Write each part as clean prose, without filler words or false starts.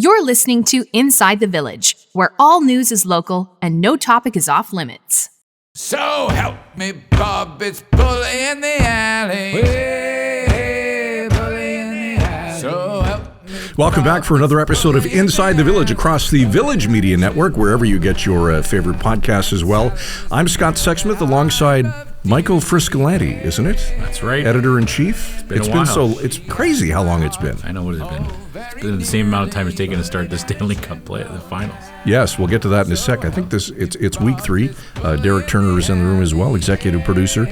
You're listening to Inside the Village, where all news is local and no topic is off limits. So help me, Bob, it's bully in the alley. Hey, bully in the alley. So help me. Welcome back for another episode of Inside the Village across the Village Media Network, wherever you get your favorite podcasts as well. I'm Scott Sexsmith alongside Michael Friscolanti, isn't it? That's right. Editor-in-Chief. It's been a while. It's crazy how long it's been. I know what it's been. It's been the same amount of time it's taken to start the Stanley Cup play at the finals. Yes, we'll get to that in a sec. I think it's week 3. Derek Turner is in the room as well, executive producer.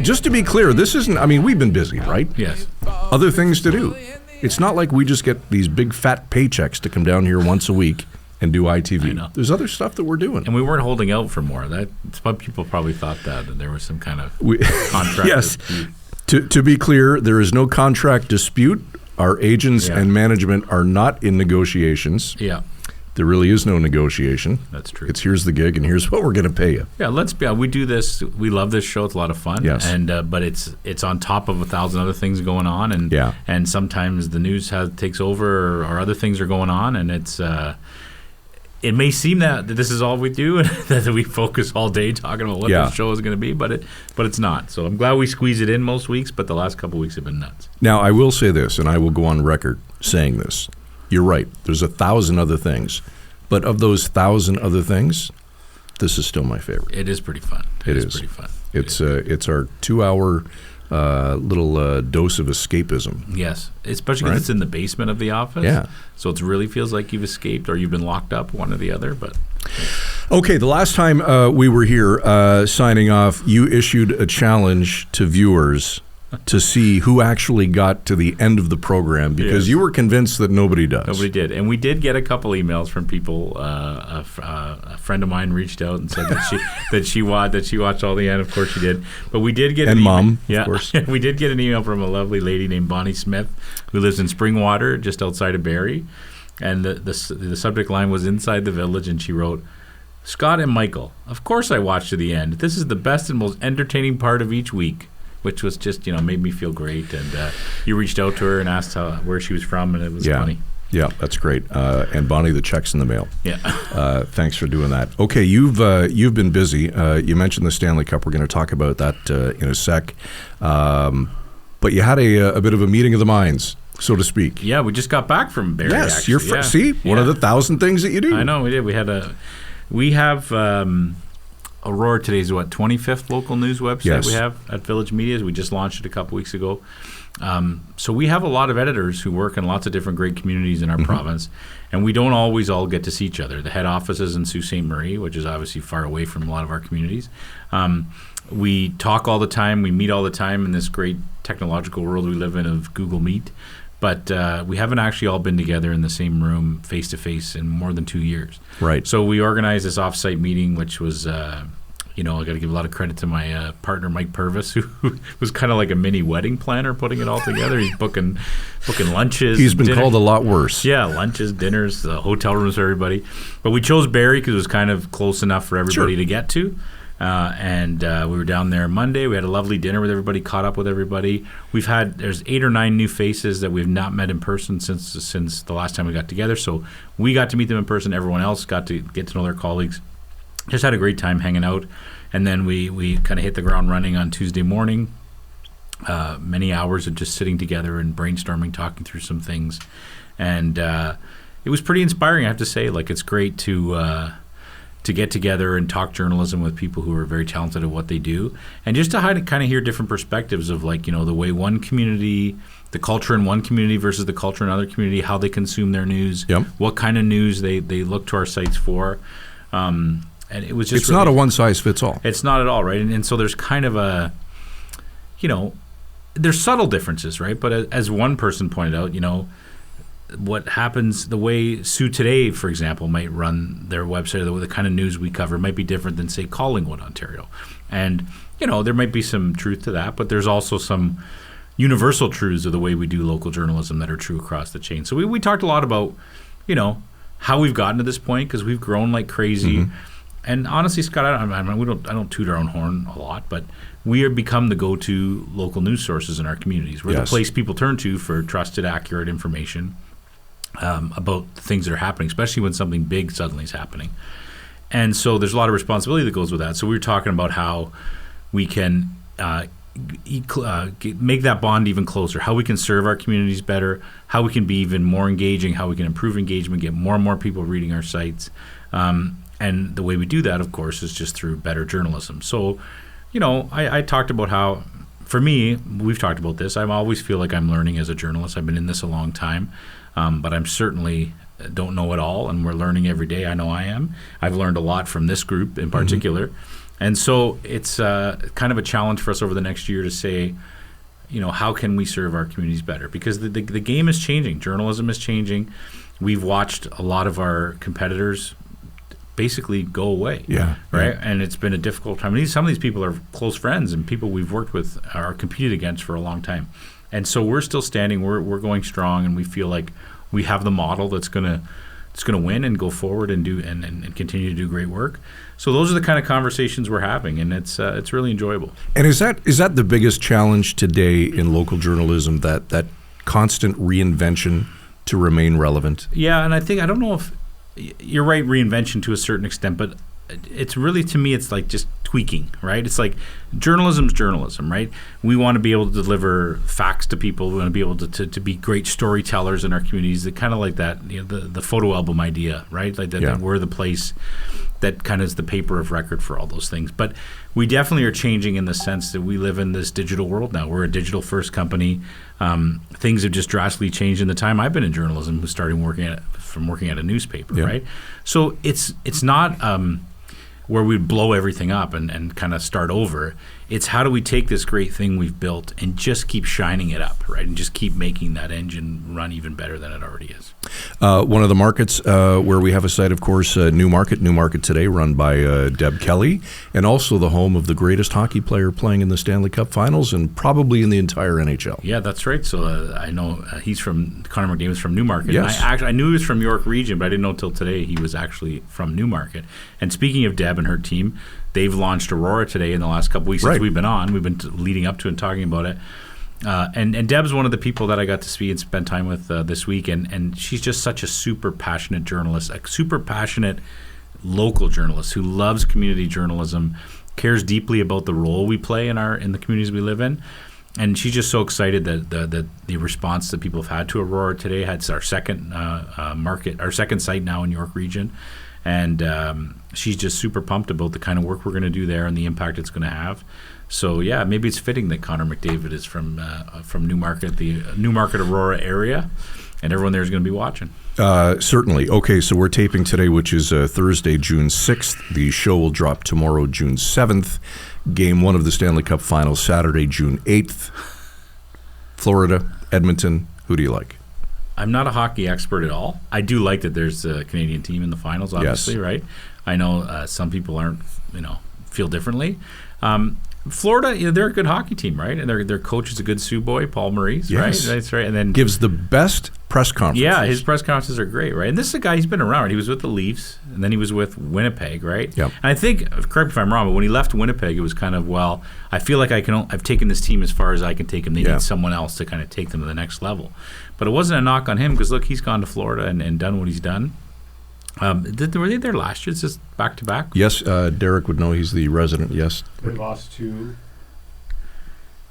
Just to be clear, this isn't, we've been busy, right? Yes. Other things to do. It's not like we just get these big fat paychecks to come down here once a week and do ITV. I know. There's other stuff that we're doing. And we weren't holding out for more. That's why people probably thought that there was some kind of contract yes. dispute. To be clear, there is no contract dispute. Our agents and management are not in negotiations. Yeah. There really is no negotiation. That's true. It's here's the gig and here's what we're going to pay you. Yeah, we do this. We love this show. It's a lot of fun. Yes. And but it's on top of 1,000 other things going on, and sometimes the news takes over or other things are going on, and it's. It may seem that this is all we do and that we focus all day talking about what the show is going to be, but it's not. So I'm glad we squeeze it in most weeks, but the last couple of weeks have been nuts. Now, I will say this, and I will go on record saying this. You're right. There's 1,000 other things. But of those 1,000 other things, this is still my favorite. It is pretty fun. It is pretty fun. It's our 2-hour little dose of escapism. Yes, especially because it's in the basement of the office. Yeah. So it really feels like you've escaped or you've been locked up, one or the other. But okay, the last time we were here signing off, you issued a challenge to viewers to see who actually got to the end of the program because you were convinced that nobody does. Nobody did. And we did get a couple emails from people. A friend of mine reached out and said that she watched all the end. Of course she did. But we did get of course. We did get an email from a lovely lady named Bonnie Smith who lives in Springwater just outside of Barrie. And the subject line was Inside the Village, and she wrote, Scott and Michael, of course I watched to the end. This is the best and most entertaining part of each week. Which was just, made me feel great. And you reached out to her and asked where she was from, and it was funny. Yeah, that's great. And Bonnie, the check's in the mail. Yeah. Thanks for doing that. Okay, you've been busy. You mentioned the Stanley Cup. We're going to talk about that in a sec. But you had a bit of a meeting of the minds, so to speak. Yeah, we just got back from Barrie. Yes, actually. See, one of the 1,000 things that you do. I know, we did. We have. Aurora today is 25th local news website we have at Village Media. We just launched it a couple weeks ago. So we have a lot of editors who work in lots of different great communities in our province, and we don't always all get to see each other. The head office is in Sault Ste. Marie, which is obviously far away from a lot of our communities. We talk all the time. We meet all the time in this great technological world we live in of Google Meet. But we haven't actually all been together in the same room face-to-face in more than 2 years. Right. So we organized this off-site meeting, which was, I got to give a lot of credit to my partner, Mike Purvis, who was kind of like a mini wedding planner putting it all together. He's booking lunches. He's been called a lot worse. Yeah, lunches, dinners, hotel rooms for everybody. But we chose Barrie because it was kind of close enough for everybody to get to. And we were down there Monday. We had a lovely dinner with everybody, caught up with everybody. There's 8 or 9 new faces that we've not met in person since the last time we got together. So we got to meet them in person. Everyone else got to get to know their colleagues. Just had a great time hanging out. And then we kind of hit the ground running on Tuesday morning. Many hours of just sitting together and brainstorming, talking through some things. And it was pretty inspiring, I have to say. Like, it's great to get together and talk journalism with people who are very talented at what they do, and just to kind of hear different perspectives of, like, the way one community, the culture in one community versus the culture in another community, how they consume their news, what kind of news they look to our sites for. And it was just it's not a one-size-fits-all. It's not at all, right? And so there's kind of there's subtle differences, right? But as one person pointed out, what happens, the way Sioux Today, for example, might run their website, or the kind of news we cover might be different than, say, Collingwood, Ontario. And, there might be some truth to that, but there's also some universal truths of the way we do local journalism that are true across the chain. So we talked a lot about, how we've gotten to this point, because we've grown like crazy. Mm-hmm. And honestly, Scott, I don't toot our own horn a lot, but we have become the go-to local news sources in our communities. We're the place people turn to for trusted, accurate information. about the things that are happening, especially when something big suddenly is happening. And so there's a lot of responsibility that goes with that. So we were talking about how we can make that bond even closer, how we can serve our communities better, how we can be even more engaging, how we can improve engagement, get more and more people reading our sites. And the way we do that, of course, is just through better journalism. So, I talked about how, for me, we've talked about this, I always feel like I'm learning as a journalist. I've been in this a long time, but I'm certainly don't know it all, and we're learning every day. I know I am. I've learned a lot from this group in particular. And so it's kind of a challenge for us over the next year to say, how can we serve our communities better? Because the game is changing. Journalism is changing. We've watched a lot of our competitors basically go away. Yeah. Right? And it's been a difficult time. Some of these people are close friends and people we've worked with or competed against for a long time. And so we're still standing. We're going strong, and we feel like we have the model that's going to win and go forward and do and continue to do great work. So those are the kind of conversations we're having, and it's really enjoyable. And is that the biggest challenge today in local journalism, that constant reinvention to remain relevant? Yeah, and I don't know if you're right, reinvention to a certain extent, but it's really, to me, it's like just tweaking, right? It's like journalism's journalism, right? We want to be able to deliver facts to people. We want to be able to be great storytellers in our communities. That kind of like that, the photo album idea, right? Like that we're the place that kind of is the paper of record for all those things. But we definitely are changing in the sense that we live in this digital world now. We're a digital first company. Things have just drastically changed in the time I've been in journalism, who started working at a newspaper, right? So it's not where we blow everything up and kind of start over. It's how do we take this great thing we've built and just keep shining it up, right? And just keep making that engine run even better than it already is. One of the markets where we have a site, of course, Newmarket Today, run by Deb Kelly, and also the home of the greatest hockey player playing in the Stanley Cup Finals and probably in the entire NHL. Yeah, that's right. So I know Connor McDavid's from Newmarket. Yes. I knew he was from York Region, but I didn't know until today he was actually from Newmarket. And speaking of Deb and her team, they've launched Aurora Today in the last couple weeks since we've been on. We've been leading up to and talking about it. And Deb's one of the people that I got to see and spend time with this week, and she's just such a super passionate journalist, a super passionate local journalist who loves community journalism, cares deeply about the role we play in the communities we live in. And she's just so excited that the response that people have had to Aurora Today. It's our second our second site now in York Region. And she's just super pumped about the kind of work we're going to do there and the impact it's going to have. So yeah, maybe it's fitting that Connor McDavid is from Newmarket, the Newmarket Aurora area, and everyone there is going to be watching. Certainly. Okay, so we're taping today, which is Thursday, June 6th. The show will drop tomorrow, June 7th. Game 1 of the Stanley Cup Finals, Saturday, June 8th. Florida, Edmonton. Who do you like? I'm not a hockey expert at all. I do like that there's a Canadian team in the finals, obviously, right? I know some people feel differently. Florida, they're a good hockey team, right? And their coach is a good Sioux boy, Paul Maurice, yes. Right? That's right. And then gives the best press conferences. Yeah, his press conferences are great, right? And this is a guy, he's been around. Right? He was with the Leafs, and then he was with Winnipeg, right? Yep. And I think, correct me if I'm wrong, but when he left Winnipeg, it was kind of, I feel like I've taken this team as far as I can take them. They need someone else to kind of take them to the next level. But it wasn't a knock on him because, look, he's gone to Florida and done what he's done. Were they there last year? It's just back-to-back? Yes, Derek would know. He's the resident, yes. They lost to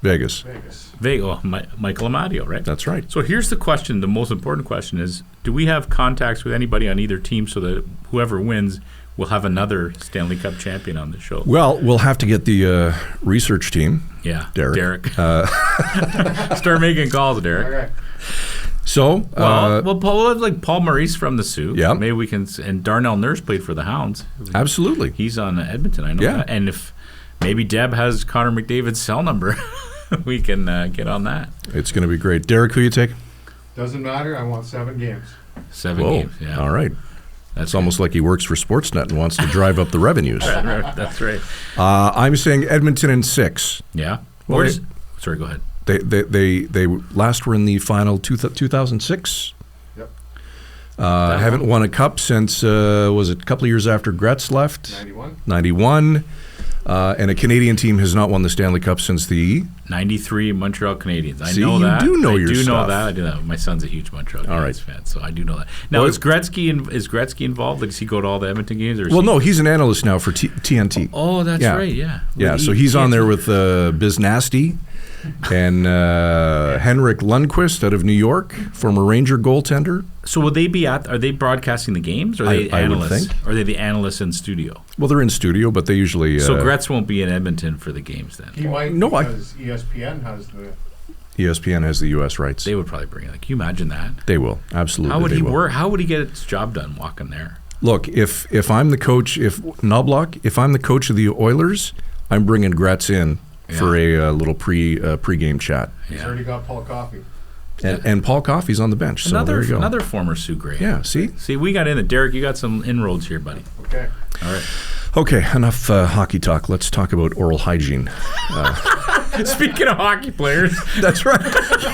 Vegas. Michael Amadio, right? That's right. So here's the question. The most important question is, do we have contacts with anybody on either team so that whoever wins will have another Stanley Cup champion on the show? Well, we'll have to get the research team. Yeah, Derek. Start making calls, Derek. Okay. So, Paul, like Paul Maurice from the Sioux. Yeah. Maybe we can. And Darnell Nurse played for the Hounds. Absolutely. He's on Edmonton. I know that. And if maybe Deb has Connor McDavid's cell number, we can get on that. It's going to be great. Derek, who you take? Doesn't matter. I want 7 games. 7 games. Yeah. All right. It's almost like he works for Sportsnet and wants to drive up the revenues. That's right. I'm saying Edmonton in 6. Yeah. Well, sorry, go ahead. They last were in the final 2006. Yep. Haven't won a cup since, was it a couple of years after Gretz left? 91. 91. And a Canadian team has not won the Stanley Cup since the 93 Montreal Canadiens. I See, know you that. do know I your do know stuff. that. I do know. My son's a huge Montreal All Canadiens right. fan, so I do know that. Now, Well, is Gretzky involved? Like, does he go to all the Edmonton games? Or is Well, he- no, he's an analyst now for TNT. Oh, that's Yeah. right. Yeah. Yeah, so he's on there with Biz Nasty and Henrik Lundqvist out of New York, former Ranger goaltender. So will they be at? Are they broadcasting the games? Or are they I would analysts? think. Or are they the analysts in studio? Well, they're in studio, but they usually. So Gretz won't be in Edmonton for the games then. He might No, because ESPN has the. ESPN has the U.S. rights. They would probably bring it. Like, can you imagine that? They will absolutely. How would they he will. work? How would he get his job done walking there? Look, if I'm the coach, if I'm the coach of the Oilers, I'm bringing Gretz in for a little pre-game chat, He's already got Paul Coffey. and Paul Coffey's on the bench. So there you go. Another former Sioux Gray. Yeah. See. See, we got in it. Derek, you got some inroads here, buddy. Okay. All right. Okay. Enough hockey talk. Let's talk about oral hygiene. Speaking of hockey players, That's right.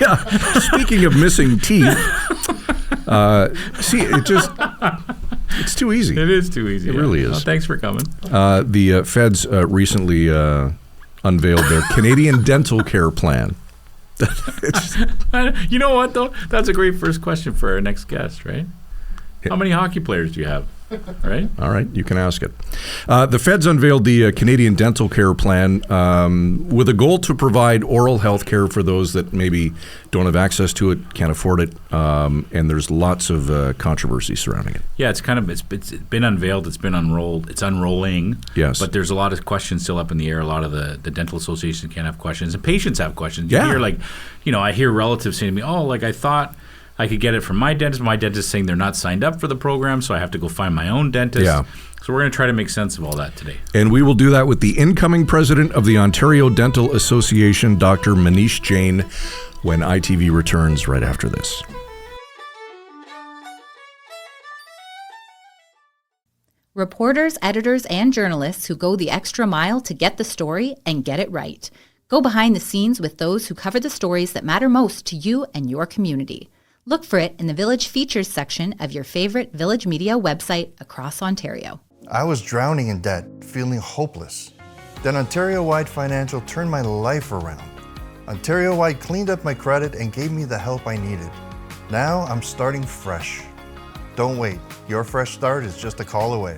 Yeah. Speaking of missing teeth, see, it's too easy. it is too easy. It really is. Well, thanks for coming. The feds recently unveiled their Canadian dental care plan. You know what, though? That's a great first question for our next guest, right? How many hockey players do you have? Right? All right, you can ask it. The feds unveiled the Canadian dental care plan with a goal to provide oral health care for those that maybe don't have access to it, can't afford it, and there's lots of controversy surrounding it. Yeah, it's been unveiled, it's been unrolled, it's unrolling. Yes. But there's a lot of questions still up in the air. A lot of the dental associations can have questions, and patients have questions. Yeah. I hear relatives saying to me, "Oh, like I thought I could get it from my dentist. My dentist saying they're not signed up for the program, so I have to go find my own dentist." Yeah. So we're going to try to make sense of all that today. And we will do that with the incoming president of the Ontario Dental Association, Dr. Maneesh Jain, when ITV returns right after this. Reporters, editors, and journalists who go the extra mile to get the story and get it right. Go behind the scenes with those who cover the stories that matter most to you and your community. Look for it in the Village Features section of your favorite Village Media website across Ontario. I was drowning in debt, feeling hopeless. Then Ontario-wide Financial turned my life around. Ontario-wide cleaned up my credit and gave me the help I needed. Now I'm starting fresh. Don't wait. Your fresh start is just a call away.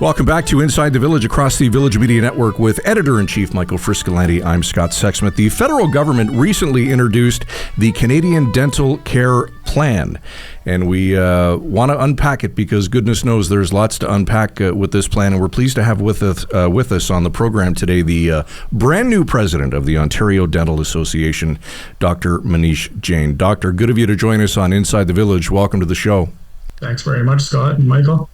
Welcome back to Inside the Village across the Village Media Network with Editor-in-Chief Michael Friscolanti. I'm Scott Sexsmith. The federal government recently introduced the Canadian Dental Care Plan, and we want to unpack it because goodness knows there's lots to unpack with this plan, and we're pleased to have with us on the program today the brand new president of the Ontario Dental Association, Dr. Maneesh Jain. Doctor, good of you to join us on Inside the Village. Welcome to the show. Thanks very much, Scott and Michael.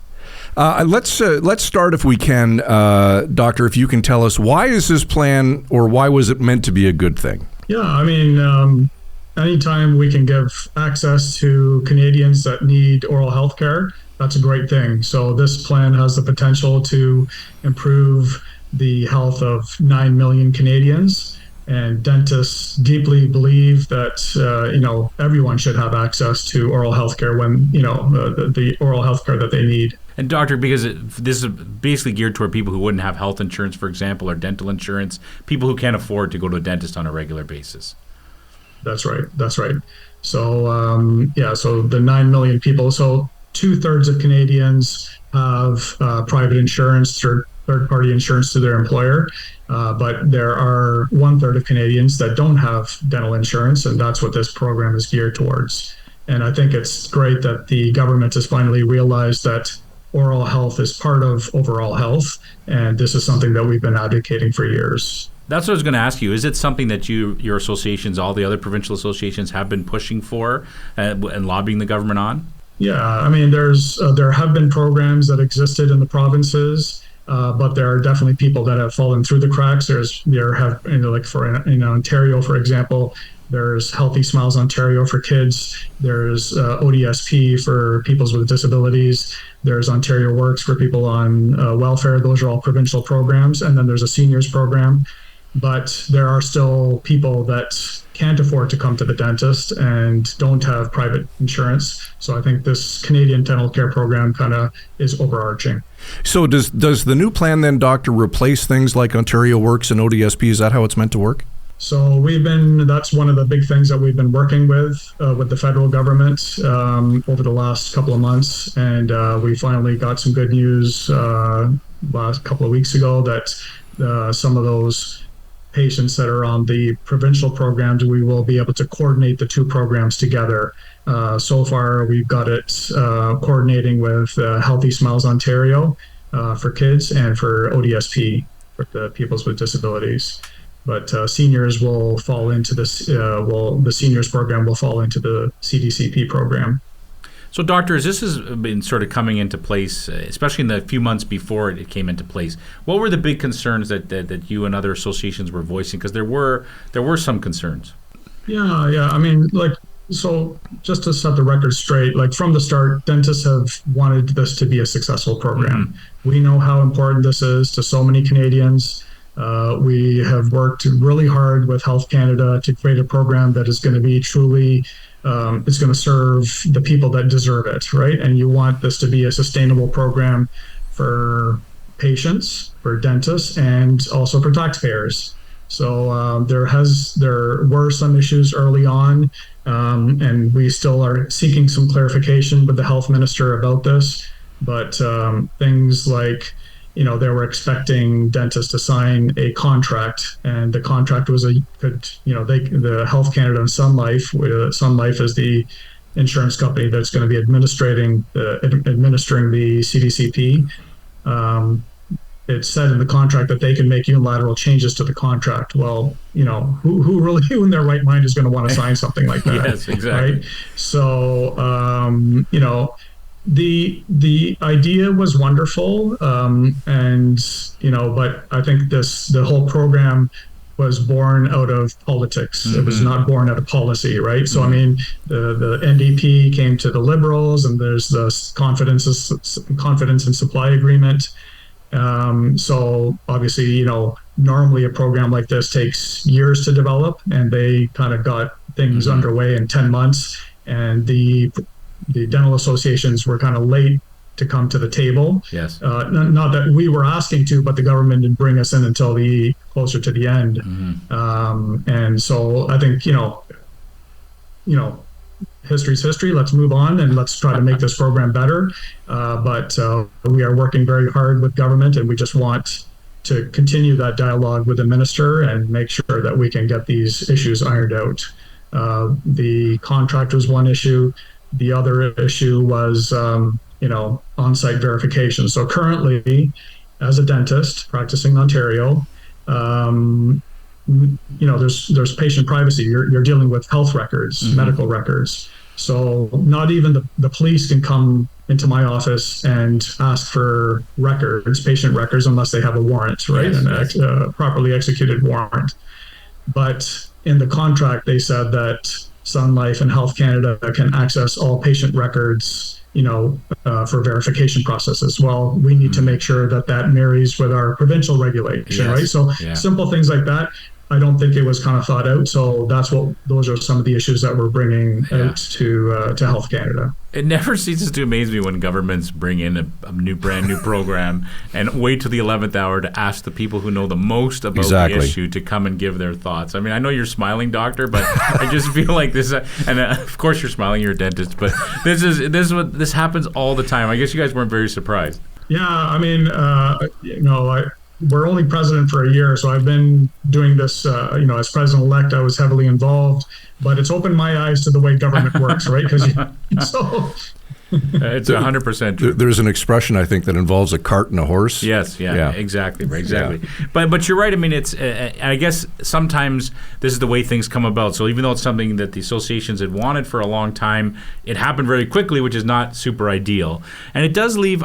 Let's start, if we can, Doctor, if you can tell us, why is this plan, or why was it meant to be a good thing? Yeah, I mean, anytime we can give access to Canadians that need oral health care, that's a great thing. So this plan has the potential to improve the health of 9 million Canadians. And dentists deeply believe that, everyone should have access to oral health care when, the oral health care that they need. And doctor, because this is basically geared toward people who wouldn't have health insurance, for example, or dental insurance, people who can't afford to go to a dentist on a regular basis. That's right. So, so the 9 million people, so 2/3 of Canadians have private insurance, third-party insurance to their employer. But there are 1/3 of Canadians that don't have dental insurance, and that's what this program is geared towards. And I think it's great that the government has finally realized that oral health is part of overall health, and this is something that we've been advocating for years. That's what I was going to ask you. Is it something that your associations, all the other provincial associations, have been pushing for and lobbying the government on? Yeah, I mean, there have been programs that existed in the provinces, but there are definitely people that have fallen through the cracks. In Ontario, for example, there's Healthy Smiles Ontario for kids. There's ODSP for people with disabilities. There's Ontario Works for people on welfare. Those are all provincial programs. And then there's a seniors program. But there are still people that can't afford to come to the dentist and don't have private insurance. So I think this Canadian dental care program kind of is overarching. So does the new plan then, Doctor, replace things like Ontario Works and ODSP? Is that how it's meant to work? So that's one of the big things that we've been working with the federal government over the last couple of months. And we finally got some good news last couple of weeks ago that some of those patients that are on the provincial programs, we will be able to coordinate the two programs together. So far, we've got it coordinating with Healthy Smiles Ontario for kids and for ODSP for the peoples with disabilities. But seniors will fall into this. The seniors program will fall into the CDCP program. So, Doctor, as this has been sort of coming into place, especially in the few months before it came into place, what were the big concerns that you and other associations were voicing? Because there were some concerns. Yeah. I mean, so just to set the record straight, from the start, dentists have wanted this to be a successful program. Mm-hmm. We know how important this is to so many Canadians. We have worked really hard with Health Canada to create a program that is going to be truly, it's going to serve the people that deserve it, right? And you want this to be a sustainable program for patients, for dentists, and also for taxpayers. So there were some issues early on, and we still are seeking some clarification with the health minister about this. But things like, they were expecting dentists to sign a contract, and the contract was the Health Canada and Sun Life. Sun Life is the insurance company that's going to be administering the CDCP. It said in the contract that they can make unilateral changes to the contract. Well, who in their right mind is going to want to sign something like that? Yes, exactly. Right? So, the idea was wonderful, but I think the whole program was born out of politics. Mm-hmm. It was not born out of policy, right? Mm-hmm. So I mean, the NDP came to the Liberals, and there's the confidence and supply agreement. So obviously, normally a program like this takes years to develop, and they kind of got things mm-hmm. underway in 10 months, and the dental associations were kind of late to come to the table. Yes. Not that we were asking to, but the government didn't bring us in until closer to the end. Mm-hmm. And so I think, history's history. Let's move on and let's try to make this program better. But we are working very hard with government, and we just want to continue that dialogue with the minister and make sure that we can get these issues ironed out. The contract was one issue. The other issue was, on-site verification. So currently, as a dentist practicing in Ontario, there's patient privacy. You're dealing with health records, mm-hmm. medical records. So not even the police can come into my office and ask for patient records, unless they have a warrant, right? Yes, a properly executed warrant. But in the contract, they said that Sun Life and Health Canada can access all patient records, for verification processes. Well, we need to make sure that marries with our provincial regulation, yes. right? So simple things like that. I don't think it was kind of thought out. So those are some of the issues that we're bringing out to Health Canada. It never ceases to amaze me when governments bring in a brand new program and wait till the 11th hour to ask the people who know the most about the issue to come and give their thoughts. I mean, I know you're smiling, Doctor, but I just feel like this, and of course you're smiling, you're a dentist, but this happens all the time. I guess you guys weren't very surprised. Yeah, I mean, we're only president for a year, so I've been doing this, as president-elect, I was heavily involved, but it's opened my eyes to the way government works, right? It's 100% true. There's an expression, I think, that involves a cart and a horse. Yes, exactly. Yeah. But you're right. I mean, it's I guess sometimes this is the way things come about. So even though it's something that the associations had wanted for a long time, it happened very quickly, which is not super ideal. And it does leave,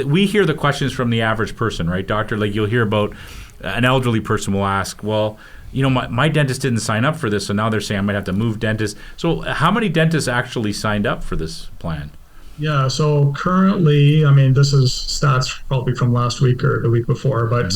we hear the questions from the average person, right, Doctor? Like you'll hear about an elderly person will ask, well, my dentist didn't sign up for this, so now they're saying I might have to move dentists. So how many dentists actually signed up for this plan? Yeah, so currently, I mean, this is stats probably from last week or the week before, but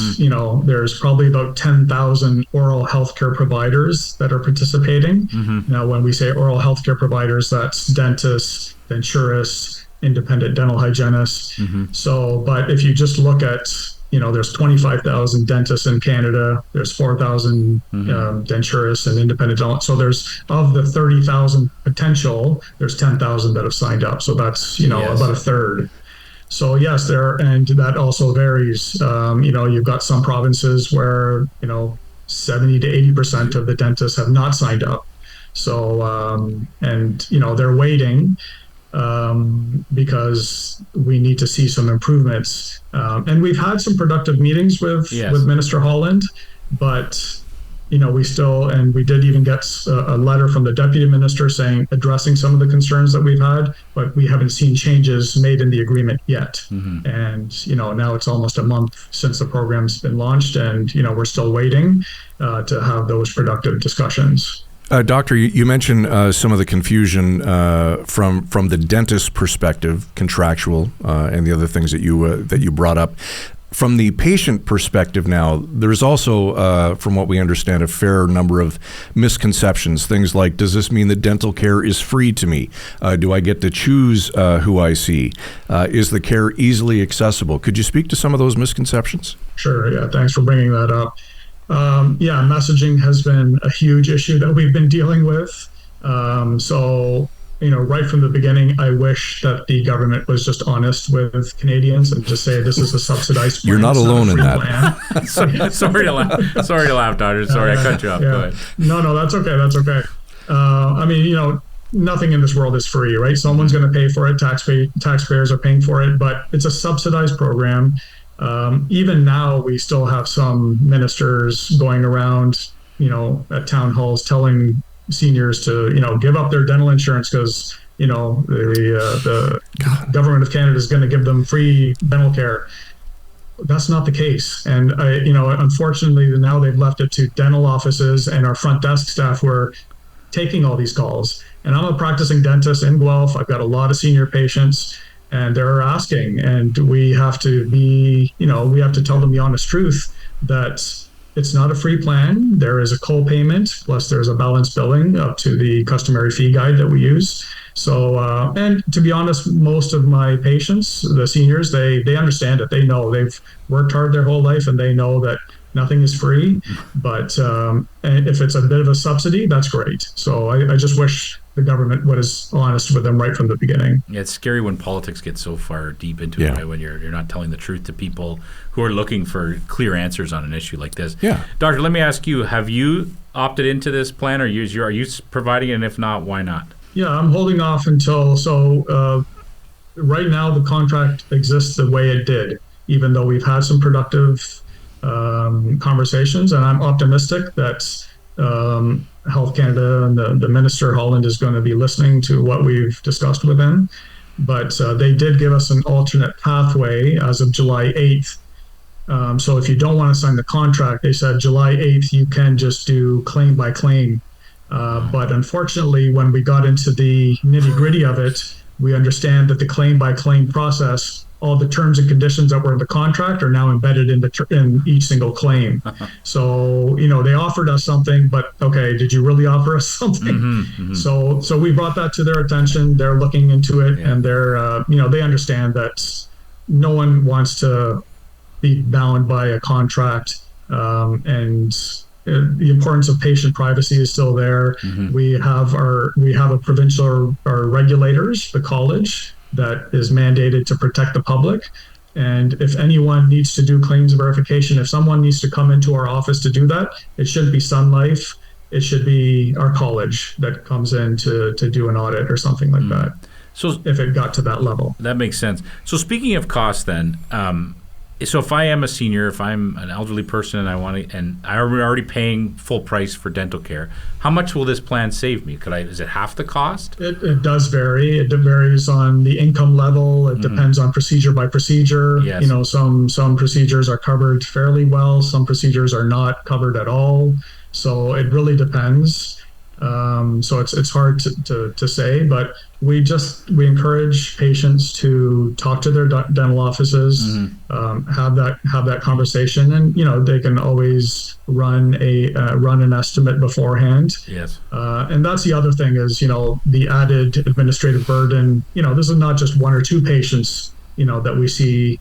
there's probably about 10,000 oral healthcare providers that are participating. Now, when we say oral healthcare providers, that's dentists, denturists, independent dental hygienists. So, but if you just look at, there's 25,000 dentists in Canada, there's 4,000 denturists and independent dental. So there's, of the 30,000 potential, there's 10,000 that have signed up. So that's, about a third. So yes, and that also varies. You've got some provinces where, 70 to 80% of the dentists have not signed up. So, they're waiting. Because we need to see some improvements. And we've had some productive meetings with Minister Holland, but we did even get a letter from the Deputy Minister addressing some of the concerns that we've had, but we haven't seen changes made in the agreement yet. And, now it's almost a month since the program's been launched, and, we're still waiting to have those productive discussions. Doctor, you mentioned some of the confusion from the dentist perspective, contractual, and the other things that you brought up. From the patient perspective now, there's also, from what we understand, a fair number of misconceptions. Things like, does this mean that dental care is free to me? Do I get to choose who I see? Is the care easily accessible? Could you speak to some of those misconceptions? Sure, yeah, thanks for bringing that up. Messaging has been a huge issue that we've been dealing with. Right from the beginning, I wish that the government was just honest with Canadians and just say this is a subsidized plan. You're not alone in that. Sorry to laugh, Doctor. Sorry, I cut you off. Go ahead. No, that's okay. That's okay. Nothing in this world is free, right? Someone's going to pay for it. Taxpayers are paying for it, but it's a subsidized program. Even now, we still have some ministers going around, at town halls telling seniors to, give up their dental insurance because, the government of Canada is going to give them free dental care. That's not the case. And, unfortunately, now they've left it to dental offices and our front desk staff who are taking all these calls. And I'm a practicing dentist in Guelph. I've got a lot of senior patients. And they're asking, and we have to tell them the honest truth that it's not a free plan. There is a co-payment, plus there's a balance billing up to the customary fee guide that we use. So, and to be honest, most of my patients, the seniors, they understand it. They know they've worked hard their whole life, and they know that nothing is free. But if it's a bit of a subsidy, that's great. So I just wish the government was honest with them right from the beginning. Yeah, it's scary when politics gets so far deep into it, right? When you're not telling the truth to people who are looking for clear answers on an issue like this. Yeah. Doctor, let me ask you, have you opted into this plan, or are you providing it, and if not, why not? Yeah, I'm holding off until, right now the contract exists the way it did, even though we've had some productive conversations, and I'm optimistic that Health Canada and the Minister Holland is going to be listening to what we've discussed with him. But they did give us an alternate pathway as of July 8th. So if you don't want to sign the contract, they said July 8th, you can just do claim by claim. But unfortunately, when we got into the nitty gritty of it, we understand that the claim by claim process, all the terms and conditions that were in the contract are now embedded in each single claim. So, they offered us something, but okay, did you really offer us something? So we brought that to their attention. They're looking into it, and they're, they understand that no one wants to be bound by a contract, and the importance of patient privacy is still there. We have a provincial regulators, the college, that is mandated to protect the public. And if anyone needs to do claims verification, if someone needs to come into our office to do that, it shouldn't be Sun Life. It should be our college that comes in to do an audit or something like that. So if it got to that level. That makes sense. So speaking of cost then, so if I am a senior, if I'm an elderly person and I'm already paying full price for dental care, how much will this plan save me? Is it half the cost? It does vary. It varies on the income level. It depends on procedure by procedure. Yes. Some procedures are covered fairly well. Some procedures are not covered at all. So it really depends. So it's hard to say, but we encourage patients to talk to their dental offices, have that conversation, and they can always run an estimate beforehand. Yes. And that's the other thing is the added administrative burden. This is not just one or two patients that we see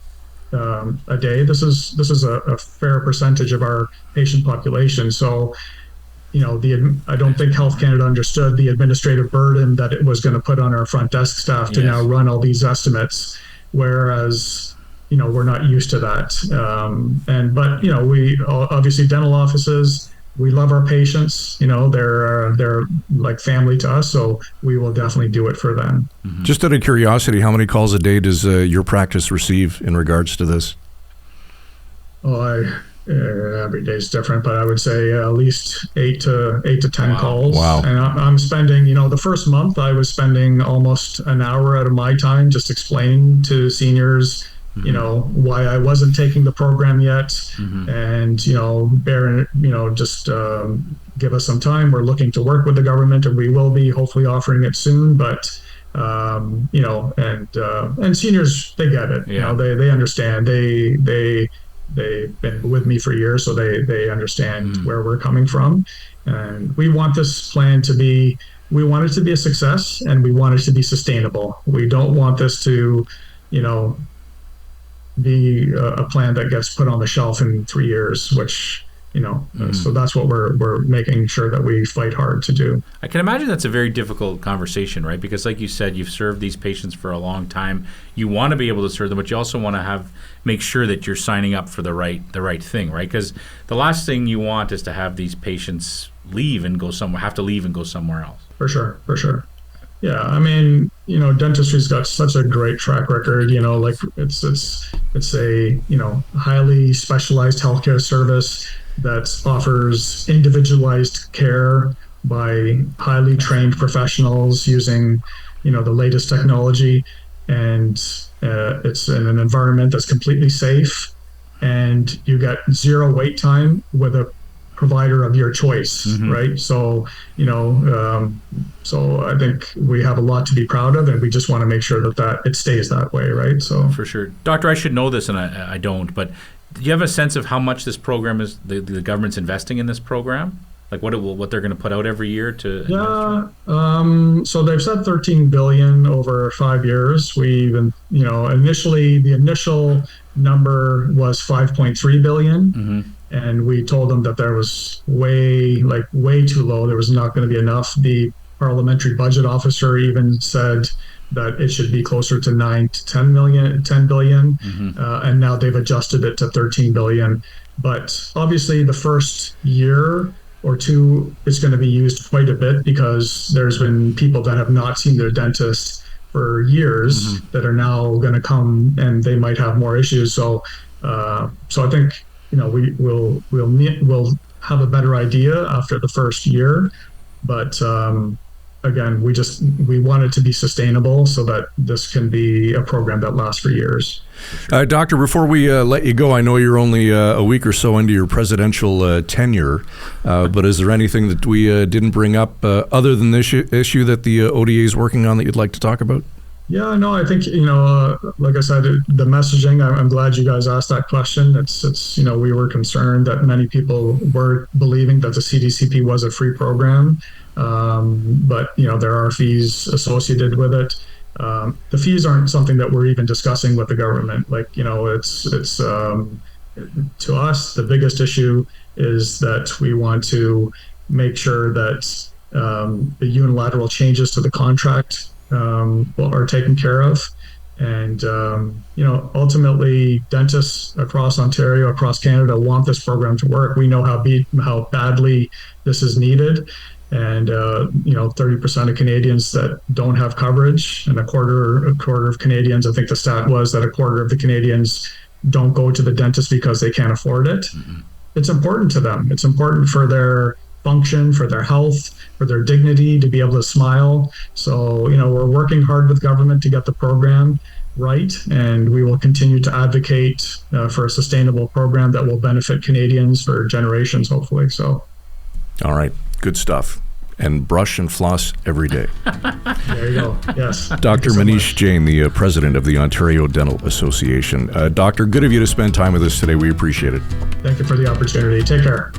a day. This is a fair percentage of our patient population. So I don't think Health Canada understood the administrative burden that it was going to put on our front desk staff to now run all these estimates, whereas we're not used to that. But we obviously dental offices, we love our patients. They're like family to us, so we will definitely do it for them. Just out of curiosity, how many calls a day does your practice receive in regards to this? Every day is different, but I would say at least 8 to 10 calls. Wow. And I'm spending, the first month I was spending almost an hour out of my time just explaining to seniors, why I wasn't taking the program yet, and just give us some time. We're looking to work with the government, and we will be hopefully offering it soon. But and seniors, they get it. They understand. They've been with me for years, so they understand where we're coming from. And we want this plan to be a success, and we want it to be sustainable. We don't want this to, be a plan that gets put on the shelf in 3 years, which, so that's what we're making sure that we fight hard to do. I can imagine that's a very difficult conversation, right? Because like you said, you've served these patients for a long time. You want to be able to serve them, but you also want to make sure that you're signing up for the right thing, right? Because the last thing you want is to have these patients have to leave and go somewhere else. For sure. Yeah, I mean, dentistry's got such a great track record. Like it's a highly specialized healthcare service that offers individualized care by highly trained professionals using, the latest technology, and it's in an environment that's completely safe, and you get zero wait time with a provider of your choice, right? So, so I think we have a lot to be proud of, and we just want to make sure that it stays that way, right? So for sure, Doctor, I should know this, and I don't, but do you have a sense of how much this program is? The government's investing in this program, like what they're going to put out every year to? Yeah, so they've said $13 billion over 5 years. We even, initially the initial number was $5.3 billion. And we told them that there was way too low. There was not going to be enough. The parliamentary budget officer even said that it should be closer to $10 billion. And now they've adjusted it to $13 billion. But obviously the first year or two is going to be used quite a bit, because there's been people that have not seen their dentist for years that are now going to come, and they might have more issues. So I think, we'll have a better idea after the first year, but again, we want it to be sustainable so that this can be a program that lasts for years. Doctor, before we let you go, I know you're only a week or so into your presidential tenure, but is there anything that we didn't bring up other than this issue that the ODA is working on that you'd like to talk about? Yeah, no, I think, like I said, the messaging, I'm glad you guys asked that question. It's we were concerned that many people were believing that the CDCP was a free program, but, there are fees associated with it. The fees aren't something that we're even discussing with the government. It's to us, the biggest issue is that we want to make sure that the unilateral changes to the contract are taken care of. And, ultimately dentists across Ontario, across Canada want this program to work. We know how badly this is needed. And, 30% of Canadians that don't have coverage, and a quarter of Canadians, I think the stat was that a quarter of the Canadians don't go to the dentist because they can't afford it. It's important to them. It's important for their function, for their health, for their dignity, to be able to smile. So, we're working hard with government to get the program right, and we will continue to advocate for a sustainable program that will benefit Canadians for generations, hopefully. So, all right, good stuff. and brush and floss every day. There you go. Yes. Dr. Maneesh Jain, the president of the Ontario Dental Association. Doctor, good of you to spend time with us today. We appreciate it. Thank you for the opportunity. Take care.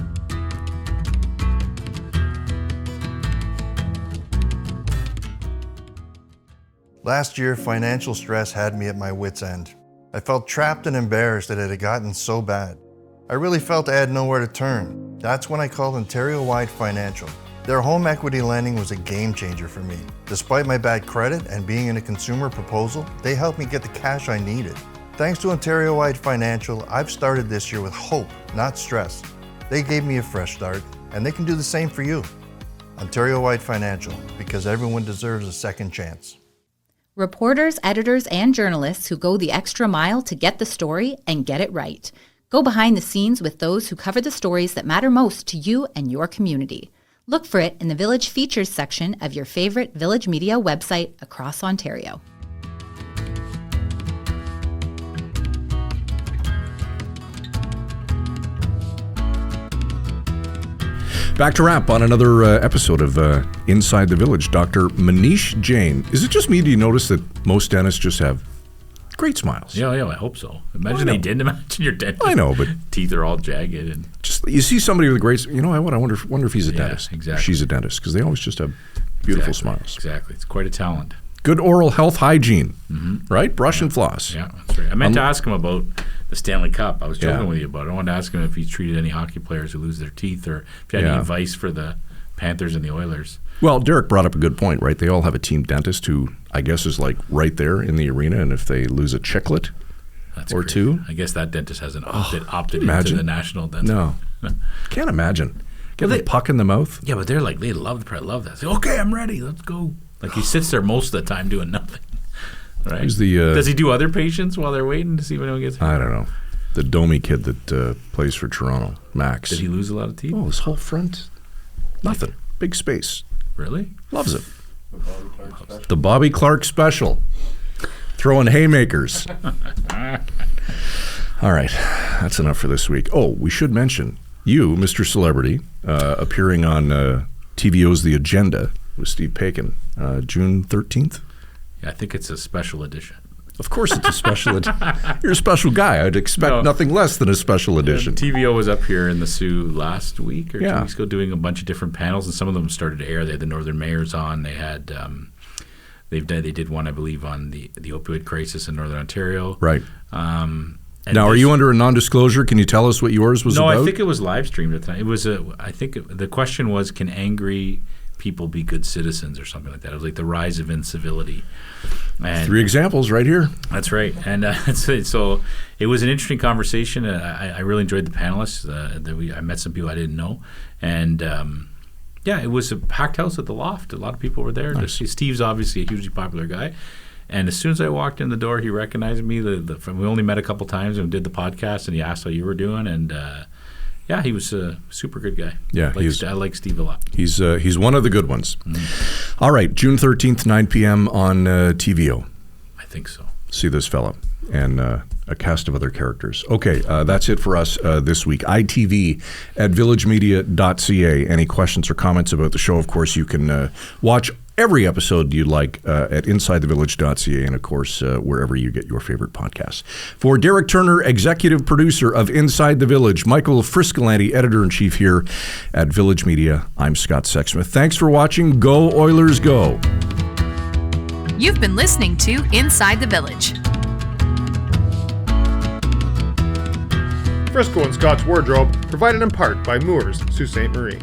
Last year, financial stress had me at my wit's end. I felt trapped and embarrassed that it had gotten so bad. I really felt I had nowhere to turn. That's when I called Ontario-wide Financial. Their home equity lending was a game changer for me. Despite my bad credit and being in a consumer proposal, they helped me get the cash I needed. Thanks to Ontario-wide Financial, I've started this year with hope, not stress. They gave me a fresh start, and they can do the same for you. Ontario-wide Financial, because everyone deserves a second chance. Reporters, editors, and journalists who go the extra mile to get the story and get it right. Go behind the scenes with those who cover the stories that matter most to you and your community. Look for it in the Village Features section of your favorite Village Media website across Ontario. Back to wrap on another episode of Inside the Village. Dr. Maneesh Jain. Is it just me? Do you notice that most dentists just have great smiles? Yeah, I hope so. Imagine they didn't. Imagine your dentist. I know, but teeth are all jagged. And just you see somebody with a great. You know what? I wonder if he's a dentist. Exactly. She's a dentist because they always just have beautiful smiles. Exactly. It's quite a talent. Good oral health hygiene, right? Brush and floss. Yeah, that's right. I meant to ask him about the Stanley Cup. I was joking with you about it. I wanted to ask him if he's treated any hockey players who lose their teeth or if he had any advice for the Panthers and the Oilers. Well, Derek brought up a good point, right? They all have a team dentist who I guess is like right there in the arena, and if they lose a chiclet or crazy. two. I guess that dentist hasn't opted into the national dentist. No. Can't imagine. Get the puck in the mouth. Yeah, but they love that. Say, okay, I'm ready. Let's go. Like he sits there most of the time doing nothing. Right? Who's the, does he do other patients while they're waiting to see if anyone gets hurt? I don't know. The Domi kid that plays for Toronto, Max. Did he lose a lot of teeth? Oh, his whole front. Nothing. Big space. Really? Loves it. The Bobby Clark special. Throwing haymakers. All right. That's enough for this week. Oh, we should mention you, Mr. Celebrity, appearing on TVO's The Agenda with Steve Paikin, June 13th. Yeah, I think it's a special edition. Of course it's a special edition. You're a special guy. I'd expect nothing less than a special edition. TVO was up here in the Sioux last week or 2 weeks ago doing a bunch of different panels, and some of them started to air. They had the Northern Mayors on. They had they did one, I believe, on the opioid crisis in Northern Ontario. Right. Now, are you under a non-disclosure? Can you tell us what yours was about? No, I think it was live streamed at the time. It was I think the question was, can angry people be good citizens or something like that? It was like the rise of incivility. And 3 examples right here. That's right. And so it was an interesting conversation. I really enjoyed the panelists. I met some people I didn't know. And it was a packed house at the Loft. A lot of people were there. Nice. Steve's obviously a hugely popular guy. And as soon as I walked in the door, he recognized me. We only met a couple times and did the podcast, and he asked how you were doing. And he was a super good guy. Yeah, I like Steve a lot. He's one of the good ones. All right, June 13th, 9 p.m. on TVO. I think so. See this fella and a cast of other characters. Okay, that's it for us this week. ITV at villagemedia.ca. Any questions or comments about the show, of course, you can watch every episode you'd like at insidethevillage.ca and, of course, wherever you get your favorite podcasts. For Derek Turner, executive producer of Inside the Village, Michael Friscolanti, editor-in-chief here at Village Media, I'm Scott Sexsmith. Thanks for watching. Go Oilers, go! You've been listening to Inside the Village. Frisco and Scott's Wardrobe, provided in part by Moores, Sault Ste. Marie.